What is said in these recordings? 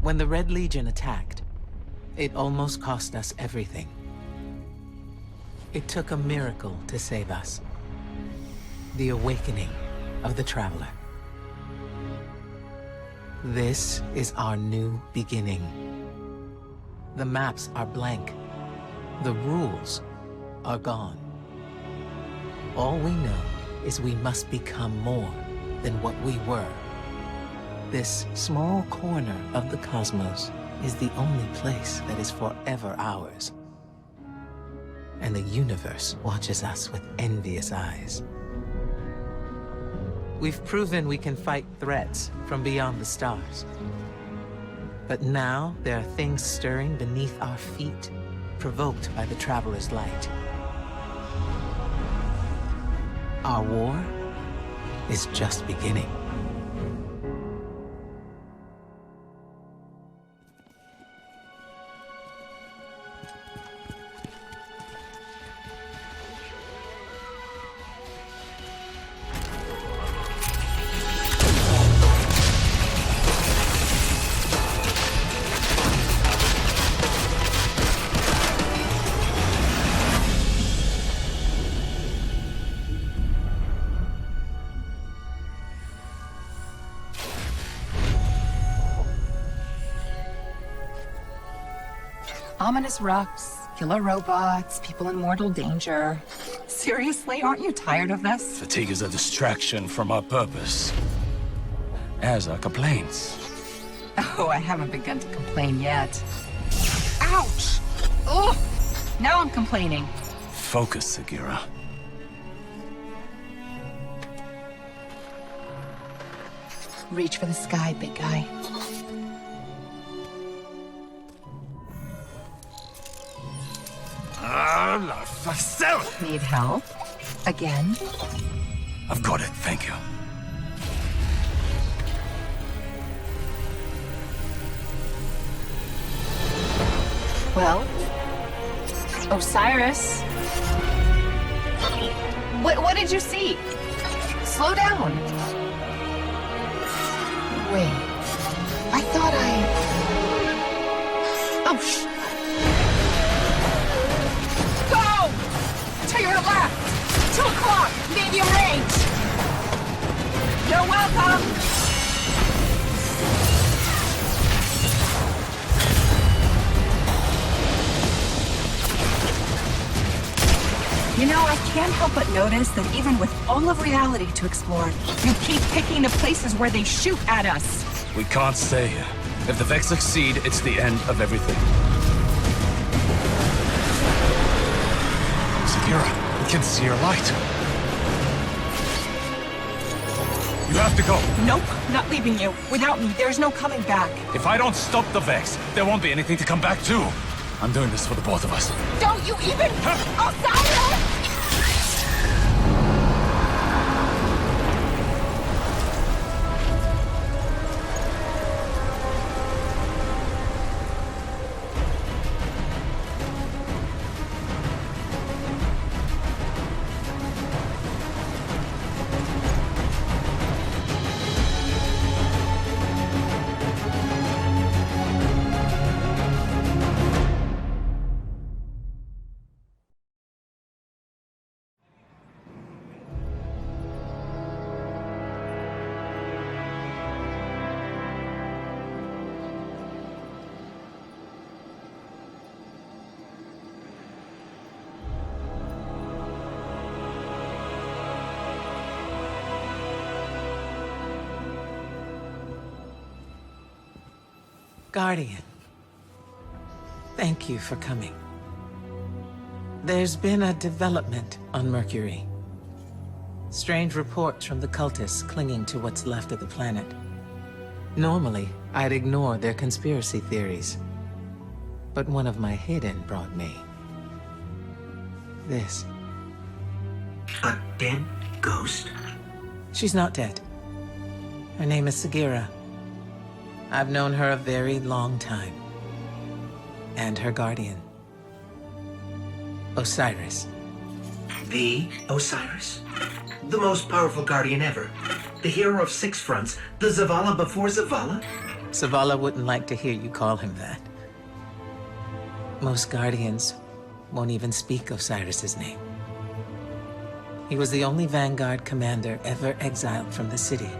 When the Red Legion attacked, it almost cost us everything. It took a miracle to save us. The awakening of the Traveler. This is our new beginning. The maps are blank. The rules are gone. All we know is we must become more than what we were. This small corner of the cosmos is the only place that is forever ours. And the universe watches us with envious eyes. We've proven we can fight threats from beyond the stars. But now there are things stirring beneath our feet, provoked by the Traveler's light. Our war is just beginning. Ominous rocks, killer robots, people in mortal danger. Seriously, aren't you tired of this? Fatigue is a distraction from our purpose. As are complaints. Oh, I haven't begun to complain yet. Ouch! Ugh! Now I'm complaining. Focus, Sagira. Reach for the sky, big guy. La facelle! Need help? Again? I've got it, thank you. Well, Osiris. What did you see? Slow down. Wait. I thought Oh, shh. Go! To your left! 2 o'clock! Medium range! You're welcome! You know, I can't help but notice that even with all of reality to explore, you keep picking the places where they shoot at us. We can't stay here. If the Vex succeed, it's the end of everything. Sagira, we can see your light. You have to go. Nope, not leaving you. Without me, there's no coming back. If I don't stop the Vex, there won't be anything to come back to. I'm doing this for the both of us. Don't you even... Osiris! Guardian, thank you for coming. There's been a development on Mercury. Strange reports from the cultists clinging to what's left of the planet. Normally, I'd ignore their conspiracy theories. But one of my hidden brought me this. A dead ghost? She's not dead. Her name is Sagira. I've known her a very long time. And her guardian. Osiris. The Osiris? The most powerful guardian ever. The hero of 6 fronts. The Zavala before Zavala? Zavala wouldn't like to hear you call him that. Most Guardians won't even speak Osiris's name. He was the only Vanguard commander ever exiled from the city.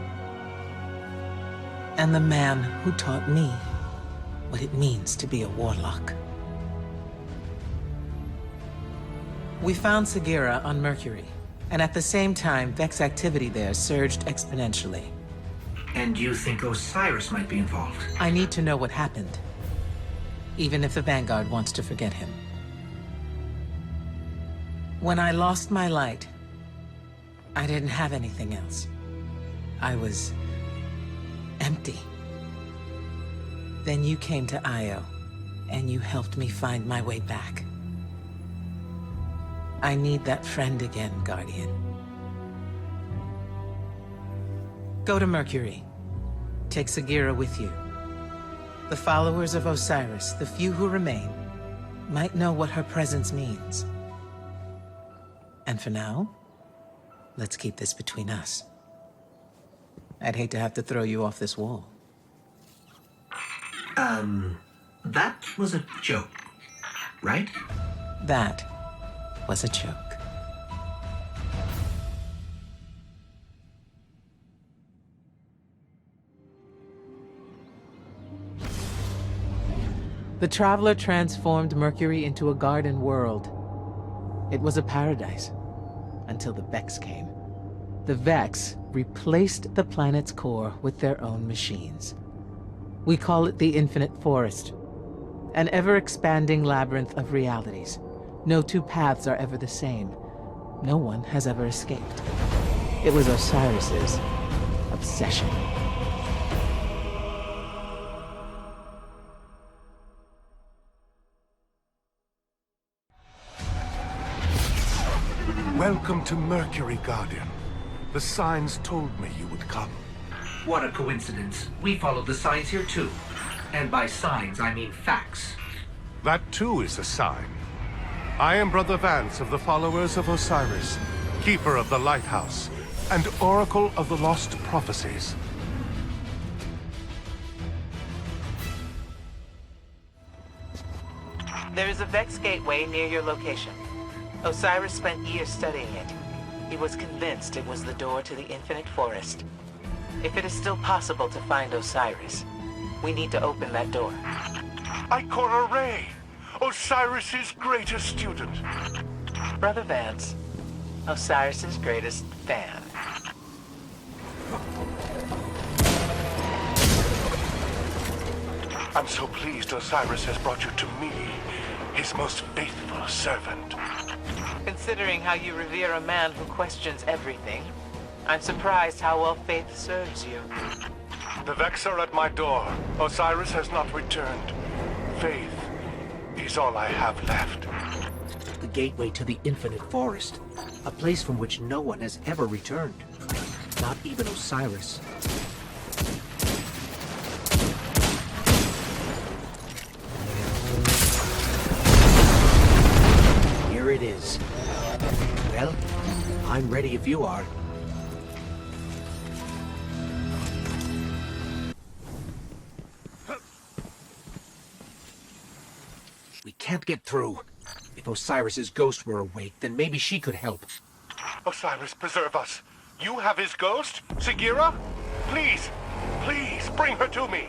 And the man who taught me what it means to be a warlock. We found Sagira on Mercury, and at the same time, Vex activity there surged exponentially. And you think Osiris might be involved? I need to know what happened, even if the Vanguard wants to forget him. When I lost my light, I didn't have anything else. I was empty. Then you came to Io, and you helped me find my way back. I need that friend again, Guardian. Go to Mercury. Take Sagira with you. The followers of Osiris, the few who remain, might know what her presence means. And for now, let's keep this between us. I'd hate to have to throw you off this wall. That was a joke, right? That was a joke. The Traveler transformed Mercury into a garden world. It was a paradise, until the Vex came. The Vex replaced the planet's core with their own machines. We call it the Infinite Forest, an ever-expanding labyrinth of realities. No two paths are ever the same. No one has ever escaped. It was Osiris's obsession. Welcome to Mercury, Guardian. The signs told me you would come. What a coincidence. We followed the signs here too. And by signs, I mean facts. That too is a sign. I am Brother Vance of the followers of Osiris, Keeper of the Lighthouse, and Oracle of the Lost Prophecies. There is a Vex gateway near your location. Osiris spent years studying it. He was convinced it was the door to the Infinite Forest. If it is still possible to find Osiris, we need to open that door. Ikora Ray, Osiris's greatest student. Brother Vance, Osiris's greatest fan. I'm so pleased Osiris has brought you to me, his most faithful servant. Considering how you revere a man who questions everything, I'm surprised how well faith serves you. The Vex are at my door. Osiris has not returned. Faith is all I have left. The gateway to the Infinite Forest. A place from which no one has ever returned. Not even Osiris. Here it is. Well, I'm ready if you are. We can't get through. If Osiris's ghost were awake, then maybe she could help. Osiris, preserve us. You have his ghost? Sagira? Please, please, bring her to me.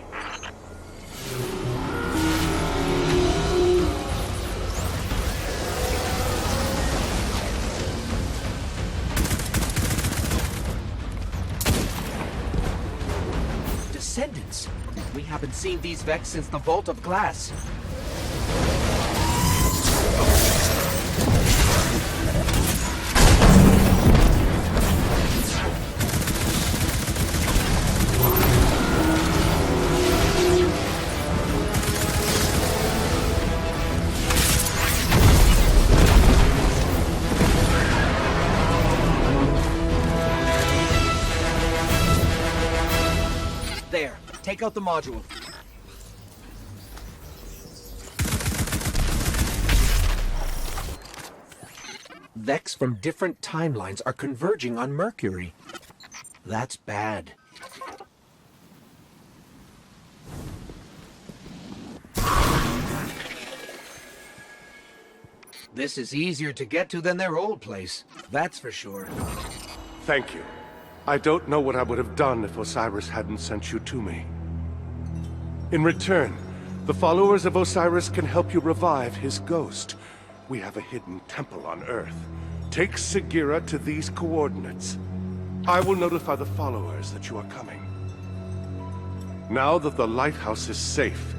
Descendants. We haven't seen these Vex since the Vault of Glass. There, take out the module. Vex from different timelines are converging on Mercury. That's bad. This is easier to get to than their old place, that's for sure. Thank you. I don't know what I would have done if Osiris hadn't sent you to me. In return, the followers of Osiris can help you revive his ghost. We have a hidden temple on Earth. Take Sagira to these coordinates. I will notify the followers that you are coming. Now that the lighthouse is safe,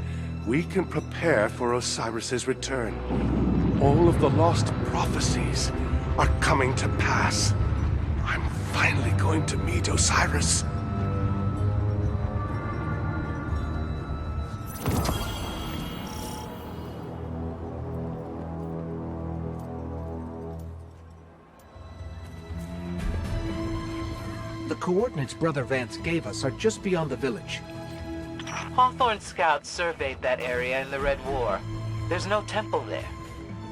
we can prepare for Osiris's return. All of the lost prophecies are coming to pass. I'm finally going to meet Osiris. The coordinates Brother Vance gave us are just beyond the village. Hawthorne's scouts surveyed that area in the Red War. There's no temple there,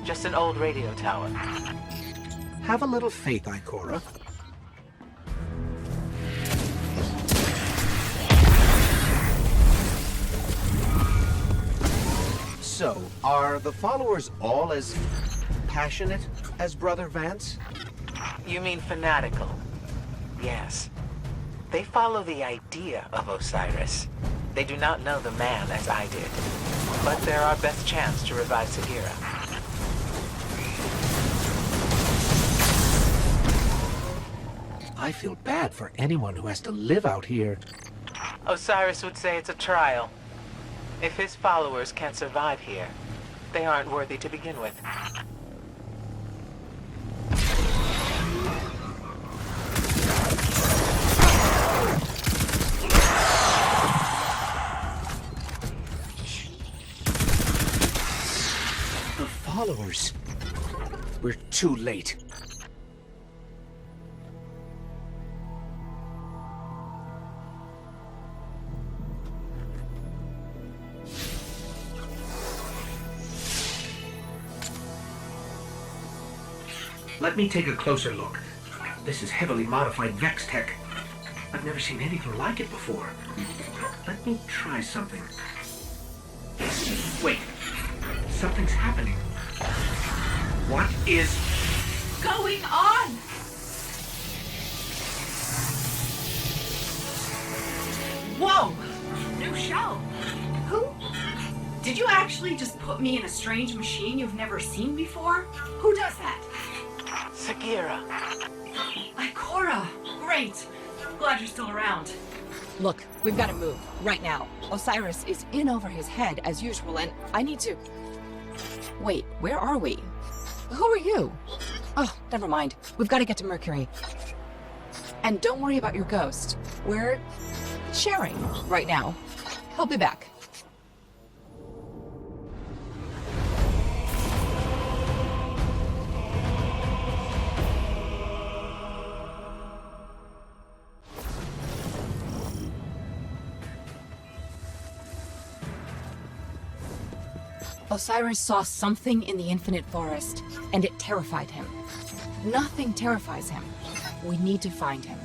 just an old radio tower. Have a little faith, Ikora. So, are the followers all as passionate as Brother Vance? You mean fanatical? Yes. They follow the idea of Osiris. They do not know the man as I did. But they're our best chance to revive Sagira. I feel bad for anyone who has to live out here. Osiris would say it's a trial. If his followers can't survive here, they aren't worthy to begin with. The followers. We're too late. Let me take a closer look. This is heavily modified Vex tech. I've never seen anything like it before. Let me try something. Wait. Something's happening. What is Going on! Whoa! New shell. Who? Did you actually just put me in a strange machine you've never seen before? Who does that? Sagira. Ikora! Great! Glad you're still around. Look, we've got to move, right now. Osiris is in over his head, as usual, and I need to... Wait, where are we? Who are you? Oh, never mind. We've got to get to Mercury. And don't worry about your ghost. We're sharing right now. He'll be back. Osiris saw something in the Infinite Forest, and it terrified him. Nothing terrifies him. We need to find him.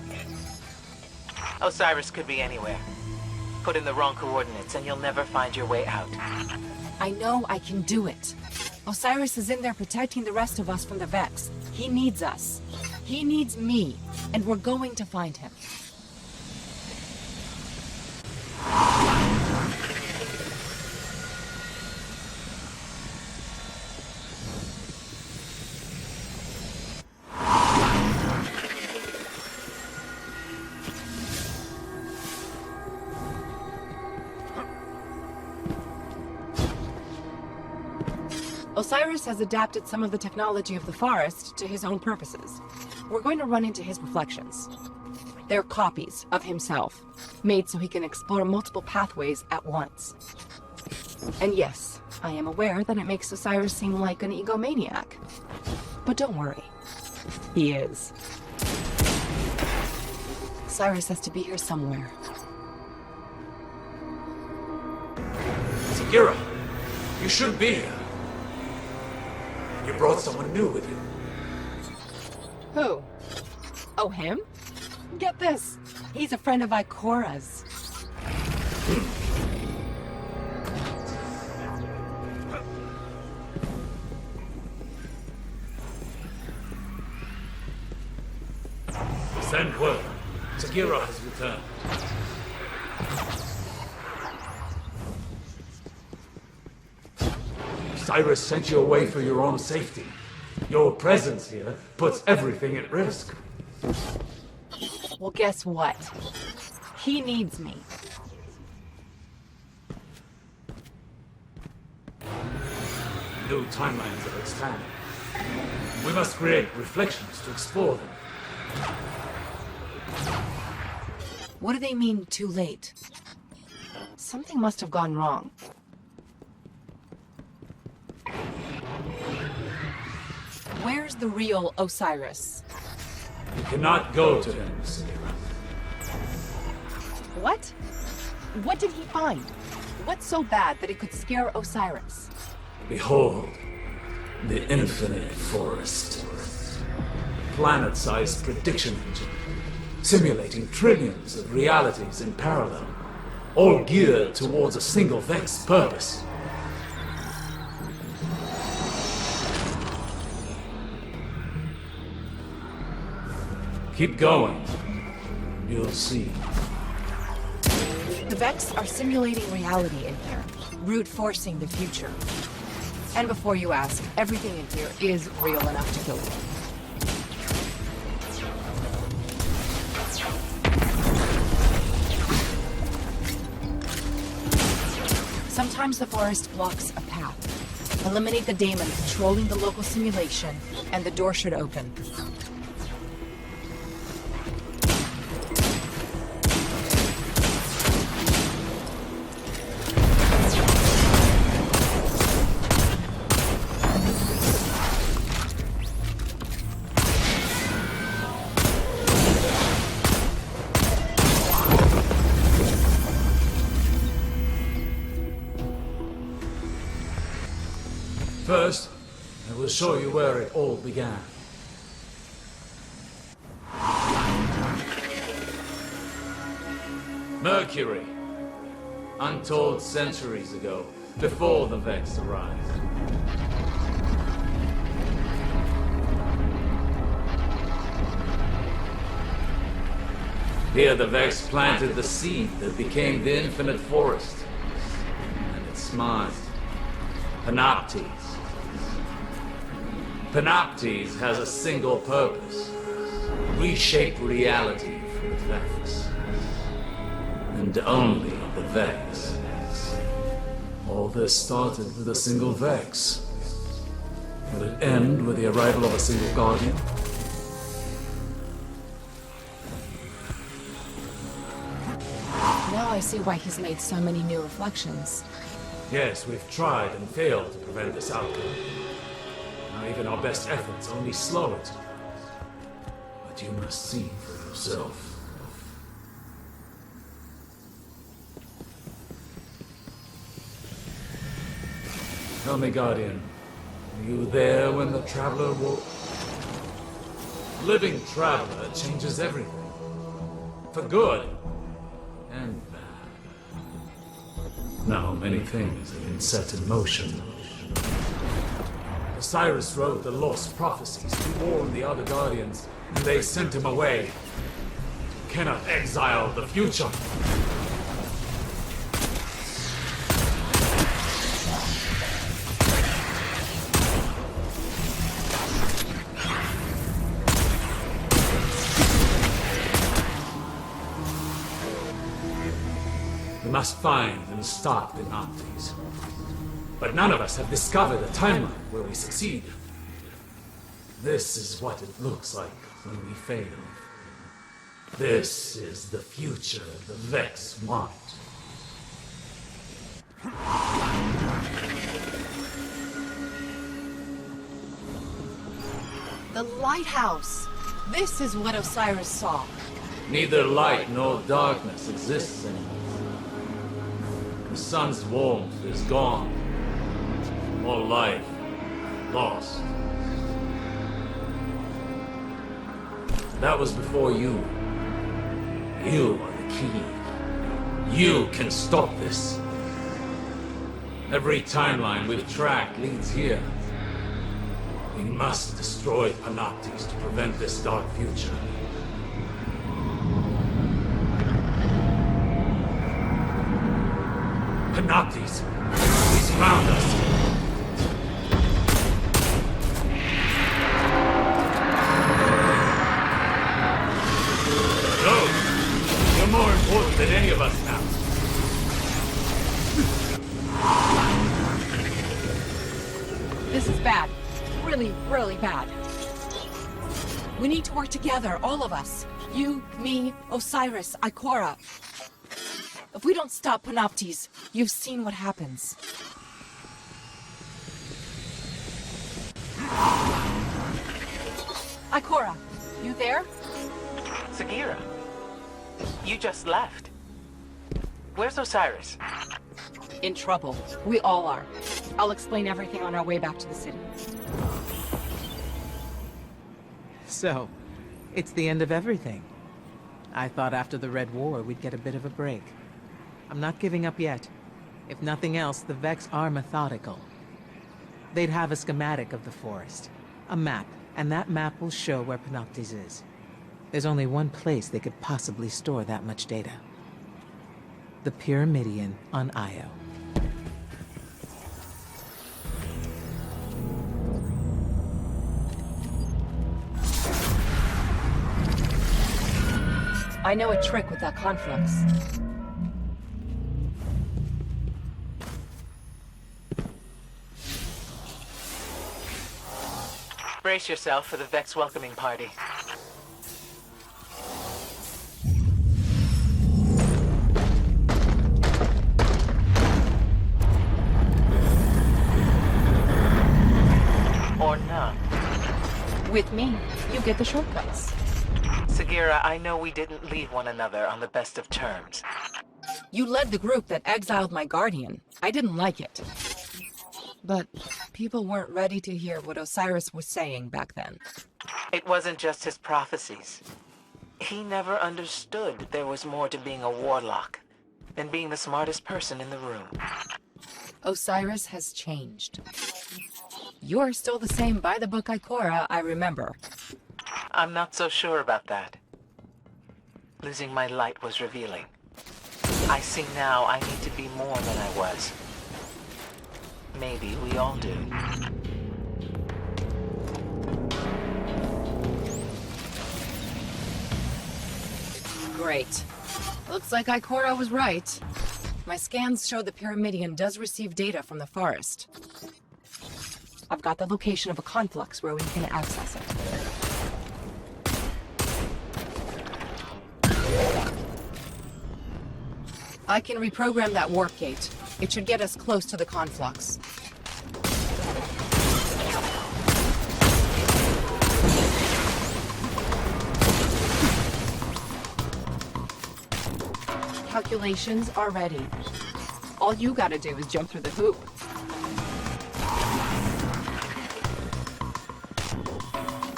Osiris could be anywhere. Put in the wrong coordinates and you'll never find your way out. I know I can do it. Osiris is in there protecting the rest of us from the Vex. He needs us. He needs me, and we're going to find him. Osiris has adapted some of the technology of the forest to his own purposes. We're going to run into his reflections. They're copies of himself, made so he can explore multiple pathways at once. And yes, I am aware that it makes Osiris seem like an egomaniac. But don't worry, he is. Osiris has to be here somewhere. Sagira, you shouldn't be here. You brought someone new with you. Who? Oh, him? Get this. He's a friend of Ikora's. Gira has returned. Cyrus sent you away for your own safety. Your presence here puts everything at risk. Well, guess what? He needs me. New timelines are expanding. We must create reflections to explore them. What do they mean, too late? Something must have gone wrong. Where's the real Osiris? You cannot go to him, Sarah. What? What did he find? What's so bad that it could scare Osiris? Behold, the infinite forest. Planet-sized prediction engine, simulating trillions of realities in parallel, all geared towards a single Vex purpose. Keep going. You'll see. The Vex are simulating reality in here, brute forcing the future. And before you ask, everything in here is real enough to kill you. Sometimes the forest blocks a path. Eliminate the daemon controlling the local simulation, and the door should open. First, I will show you where it all began. Mercury. Untold centuries ago, before the Vex arrived. Here the Vex planted the seed that became the infinite forest. And its mind, Panoptes. Panoptes has a single purpose: reshape reality for the Vex. And only the Vex. All this started with a single Vex. Will it end with the arrival of a single Guardian? Now I see why he's made so many new reflections. Yes, we've tried and failed to prevent this outcome. Now even our best efforts only slow it. But you must see for yourself. Tell me, Guardian, were you there when the Traveler woke? Living Traveler changes everything. For good and bad. Now many things have been set in motion. Osiris wrote the lost prophecies to warn the other Guardians, and they sent him away. You cannot exile the future. We must find and stop the Nazis. But none of us have discovered a timeline where we succeed. This is what it looks like when we fail. This is the future the Vex want. The lighthouse! This is what Osiris saw. Neither light nor darkness exists anymore. The sun's warmth is gone. All life lost. That was before you. You are the key. You can stop this. Every timeline we've tracked leads here. We must destroy Panoptes to prevent this dark future. Panoptes! We surround us! Go! You're more important than any of us now. This is bad. Really, really bad. We need to work together, all of us. You, me, Osiris, Ikora. If we don't stop Panoptes, you've seen what happens. Ikora, you there? Sagira, you just left. Where's Osiris? In trouble. We all are. I'll explain everything on our way back to the city. So, it's the end of everything. I thought after the Red War we'd get a bit of a break. I'm not giving up yet. If nothing else, the Vex are methodical. They'd have a schematic of the forest, a map, and that map will show where Panoptes is. There's only one place they could possibly store that much data. The Pyramidion on Io. I know a trick with that conflux. Brace yourself for the Vex welcoming party. Or not. With me, you get the shortcuts. Sagira, I know we didn't leave one another on the best of terms. You led the group that exiled my guardian. I didn't like it. But people weren't ready to hear what Osiris was saying back then. It wasn't just his prophecies. He never understood there was more to being a warlock than being the smartest person in the room. Osiris has changed. You're still the same by-the-book Ikora I remember. I'm not so sure about that. Losing my light was revealing. I see now I need to be more than I was. Maybe we all do. Great. Looks like Ikora was right. My scans show the Pyramidion does receive data from the forest. I've got the location of a conflux where we can access it. I can reprogram that warp gate. It should get us close to the conflux. Calculations are ready. All you gotta do is jump through the hoop.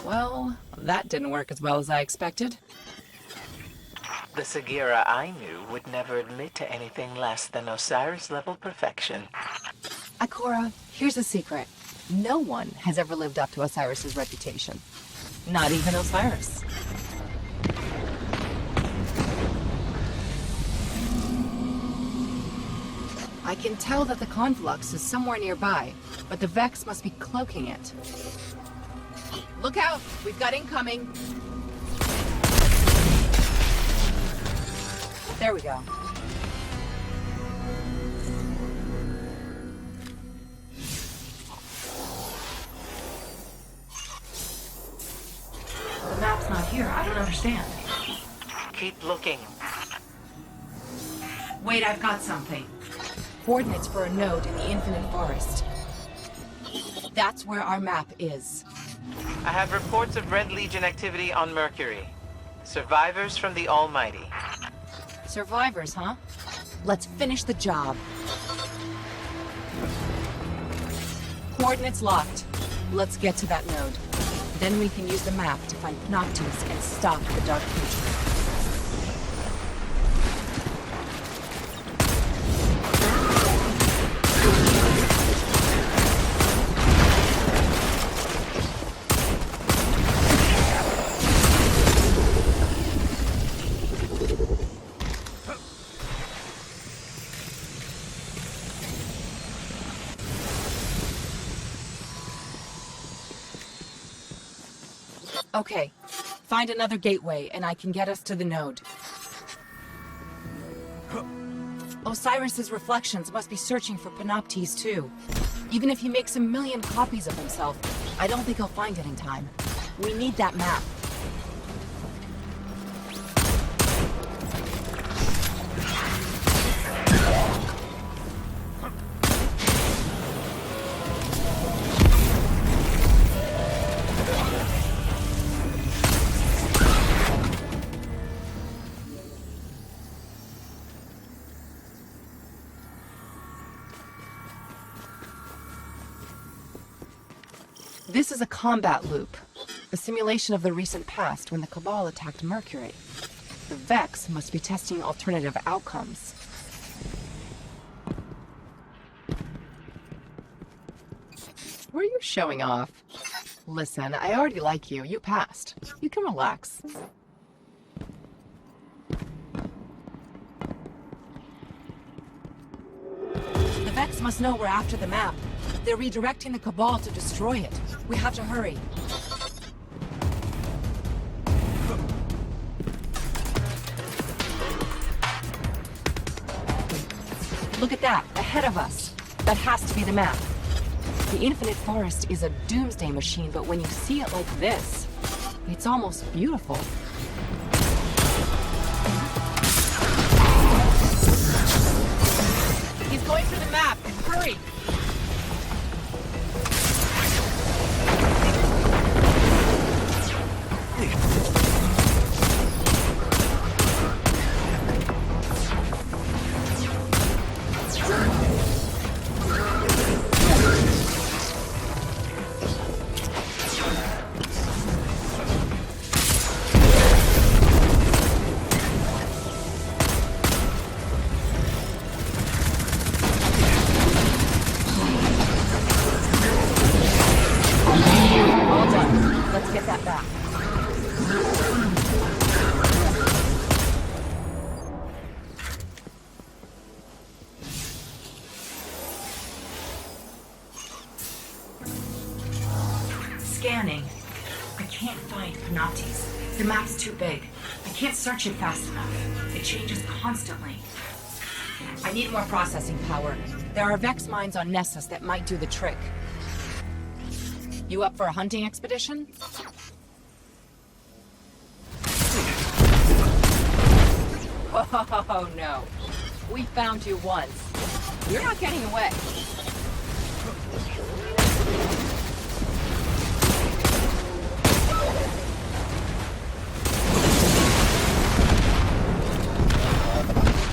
Well, that didn't work as well as I expected. The Sagira I knew would never admit to anything less than Osiris-level perfection. Ikora, here's a secret. No one has ever lived up to Osiris's reputation. Not even Osiris. I can tell that the conflux is somewhere nearby, but the Vex must be cloaking it. Look out! We've got incoming! There we go. The map's not here. I don't understand. Keep looking. Wait, I've got something. Coordinates for a node in the Infinite Forest. That's where our map is. I have reports of Red Legion activity on Mercury. Survivors from the Almighty. Survivors, huh? Let's finish the job. Coordinates locked. Let's get to that node. Then we can use the map to find Panoptes and stop the Dark Future. Okay. Find another gateway, and I can get us to the node. Osiris's reflections must be searching for Panoptes, too. Even if he makes 1,000,000 copies of himself, I don't think he'll find it in time. We need that map. This is a combat loop, a simulation of the recent past when the Cabal attacked Mercury. The Vex must be testing alternative outcomes. Were you showing off? Listen, I already like you. You passed. You can relax. The Vex must know we're after the map. They're redirecting the Cabal to destroy it. We have to hurry. Look at that, ahead of us. That has to be the map. The Infinite Forest is a doomsday machine, but when you see it like this, it's almost beautiful. He's going for the map. Hurry! Scanning. I can't find Panoptes. The map's too big. I can't search it fast enough. It changes constantly. I need more processing power. There are Vex mines on Nessus that might do the trick. You up for a hunting expedition? Oh no. We found you once. You're not getting away.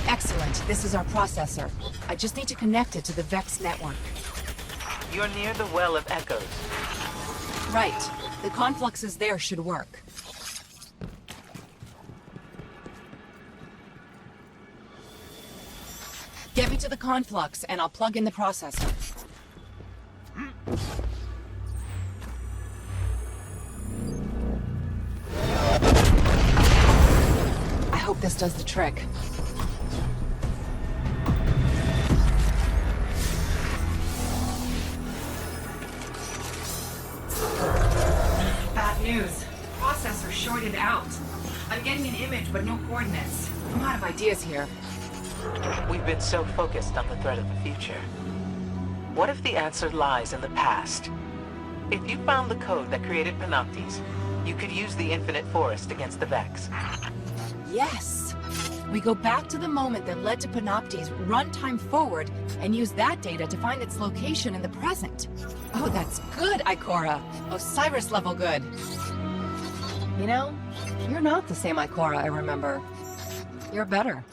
Excellent. This is our processor. I just need to connect it to the Vex network. You're near the Well of Echoes. Right. The confluxes there should work. Get me to the conflux, and I'll plug in the processor. I hope this does the trick. Bad news. Processor shorted out. I'm getting an image, but no coordinates. I'm out of ideas here. We've been so focused on the threat of the future. What if the answer lies in the past? If you found the code that created Panoptes, you could use the Infinite Forest against the Vex. Yes! We go back to the moment that led to Panoptes, run time forward, and use that data to find its location in the present. Oh, that's good, Ikora. Osiris level good. You know, you're not the same Ikora I remember. You're better.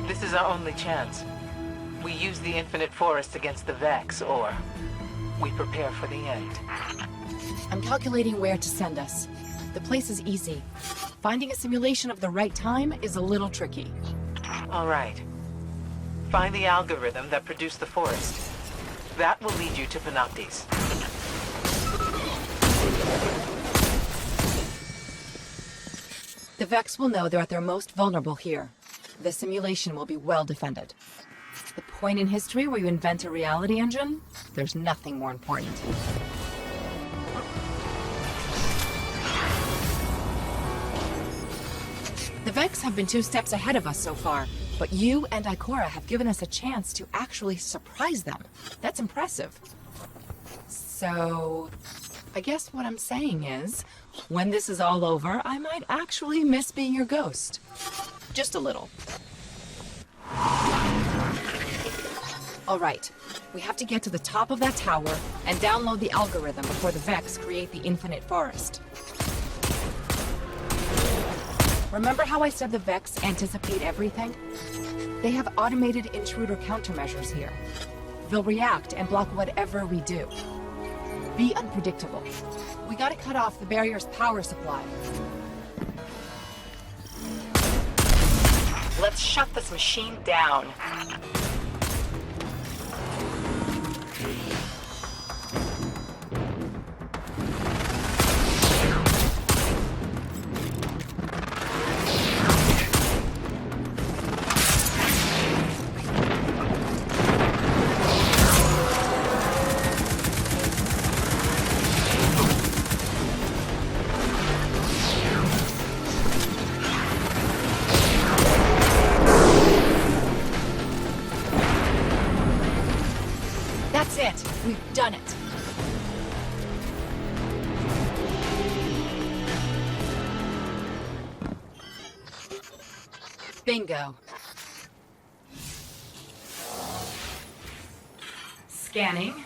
This is our only chance. We use the Infinite Forest against the Vex, or we prepare for the end. I'm calculating where to send us. The place is easy. Finding a simulation of the right time is a little tricky. All right. Find the algorithm that produced the forest. That will lead you to Panoptes. The Vex will know they're at their most vulnerable here. The simulation will be well defended. The point in history where you invent a reality engine? There's nothing more important. Vex have been 2 steps ahead of us so far, but you and Ikora have given us a chance to actually surprise them. That's impressive. So, I guess what I'm saying is, when this is all over, I might actually miss being your ghost. Just a little. Alright, we have to get to the top of that tower and download the algorithm before the Vex create the infinite forest. Remember how I said the Vex anticipate everything? They have automated intruder countermeasures here. They'll react and block whatever we do. Be unpredictable. We gotta cut off the barrier's power supply. Let's shut this machine down. That's it. We've done it. Bingo. Scanning.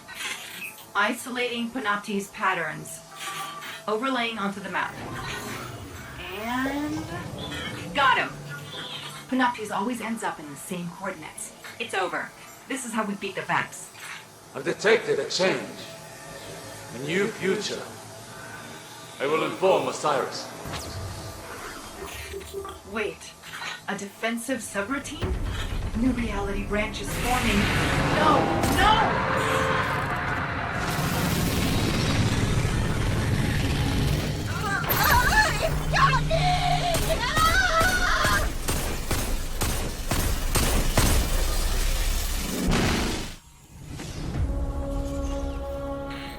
Isolating Panopti's patterns. Overlaying onto the map. And... got him! Panopti's always ends up in the same coordinates. It's over. This is how we beat the Vex. I've detected a change. A new future. I will inform Osiris. Wait. A defensive subroutine? New reality branch is forming. No! No!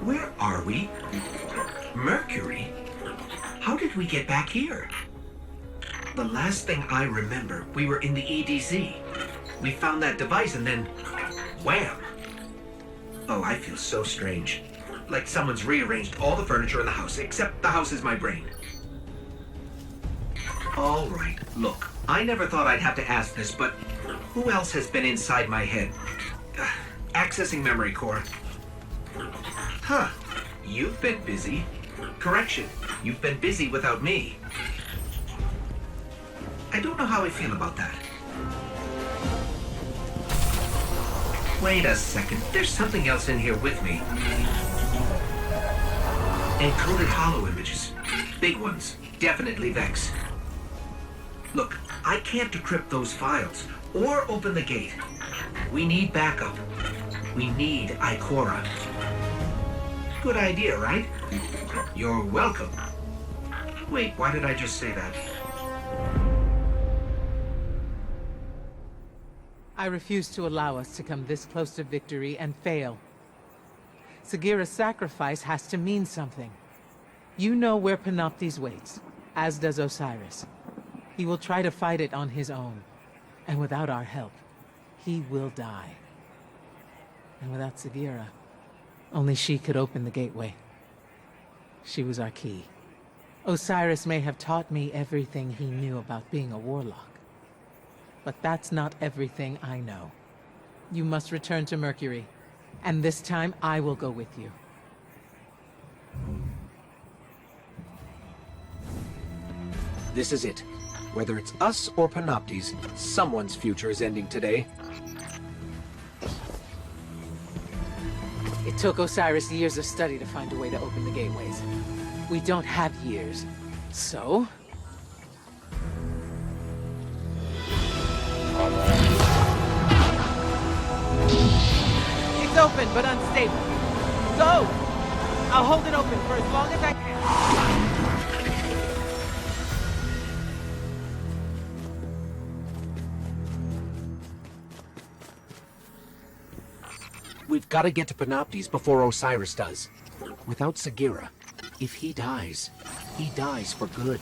Where are we? Mercury? How did we get back here? The last thing I remember, we were in the EDZ. We found that device and then... wham! Oh, I feel so strange. Like someone's rearranged all the furniture in the house, except the house is my brain. All right, look, I never thought I'd have to ask this, but who else has been inside my head? Accessing memory core. Huh, you've been busy. Correction, you've been busy without me. I don't know how I feel about that. Wait a second, there's something else in here with me. Encoded holo images. Big ones. Definitely Vex. Look, I can't decrypt those files or open the gate. We need backup. We need Ikora. Good idea, right? You're welcome. Wait, why did I just say that? I refuse to allow us to come this close to victory and fail. Sagira's sacrifice has to mean something. You know where Panoptes waits, as does Osiris. He will try to fight it on his own. And without our help, he will die. And without Sagira, only she could open the gateway. She was our key. Osiris may have taught me everything he knew about being a warlock. But that's not everything I know. You must return to Mercury. And this time, I will go with you. This is it. Whether it's us or Panoptes, someone's future is ending today. It took Osiris years of study to find a way to open the gateways. We don't have years. So... it's open, but unstable. Go! I'll hold it open for as long as I can. We've got to get to Panoptes before Osiris does. Without Sagira, if he dies for good.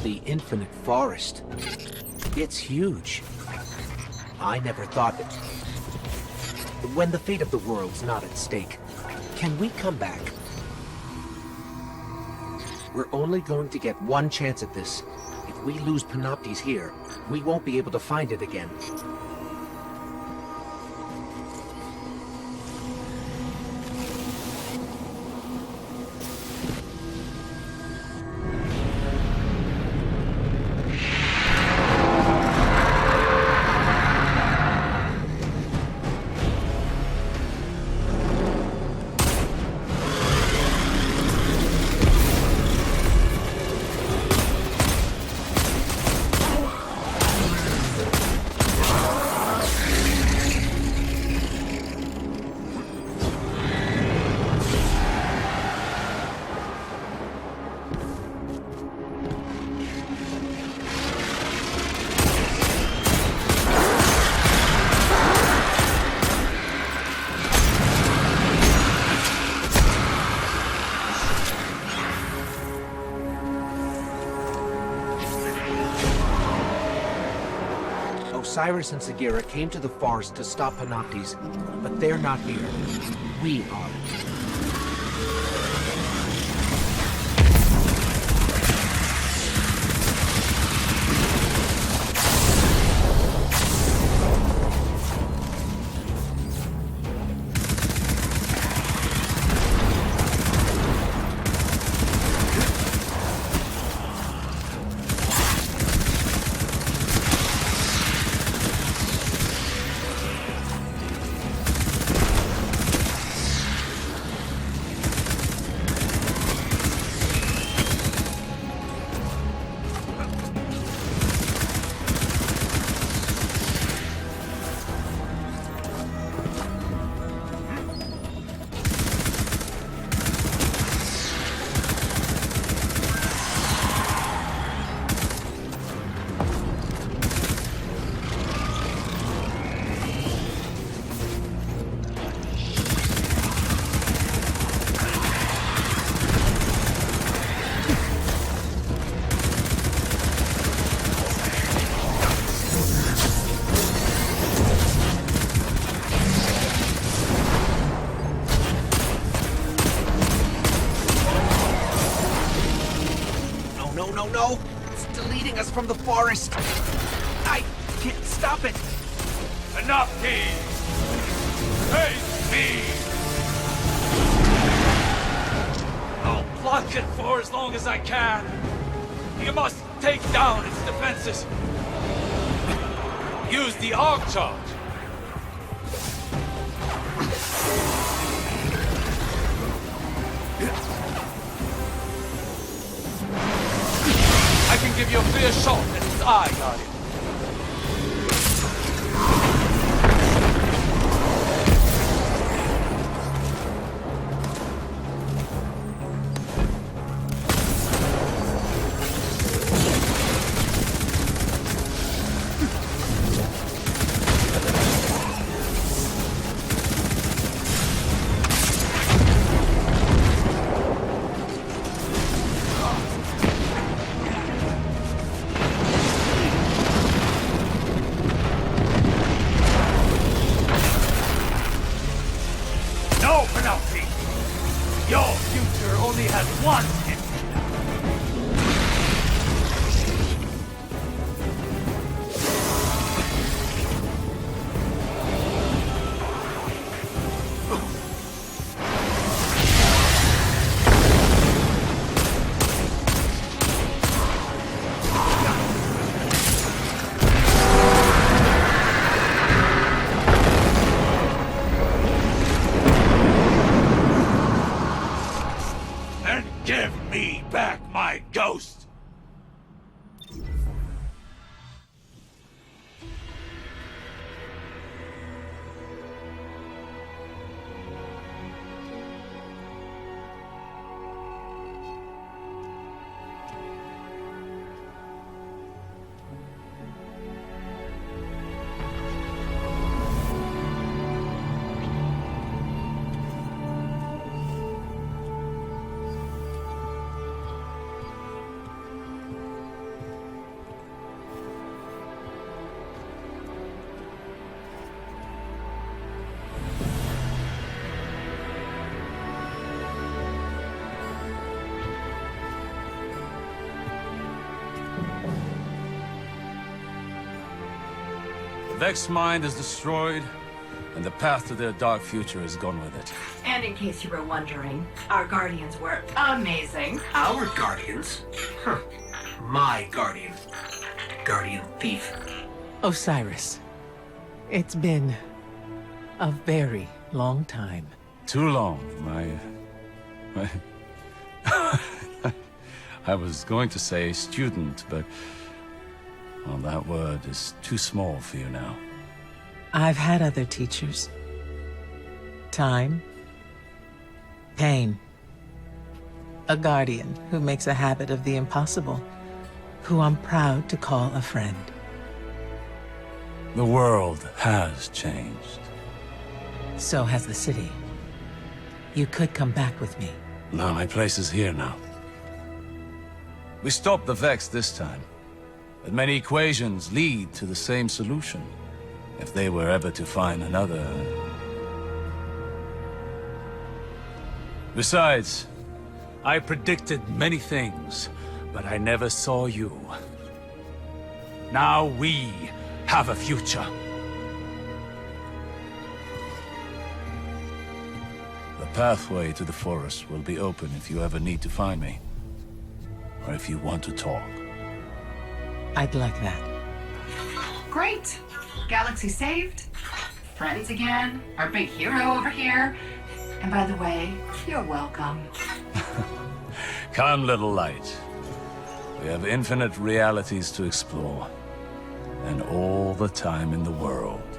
The infinite forest. It's huge. I never thought that. When the fate of the world's not at stake, can we come back? We're only going to get one chance at this. If we lose Panoptes here, we won't be able to find it again. Osiris and Sagira came to the forest to stop Panoptes, but they're not here. We are. No! It's deleting us from the forest! I can't stop it! Enough, King! Face me! I'll block it for as long as I can. You must take down its defenses. Use the arc charge. I can give you a clear shot at its eye, Guardian. Vex mind is destroyed, and the path to their dark future is gone with it. And in case you were wondering, our guardians were amazing. Our guardians? Huh. My guardian. Guardian thief. Osiris, it's been a very long time. Too long, I was going to say student, but... well, that word is too small for you now. I've had other teachers. Time. Pain. A guardian who makes a habit of the impossible, who I'm proud to call a friend. The world has changed. So has the city. You could come back with me. No, my place is here now. We stopped the Vex this time. But many equations lead to the same solution. If they were ever to find another... Besides, I predicted many things, but I never saw you. Now we have a future. The pathway to the forest will be open if you ever need to find me. Or if you want to talk. I'd like that. Great. Galaxy saved. Friends again. Our big hero over here. And by the way, you're welcome. Come, little light. We have infinite realities to explore. And all the time in the world.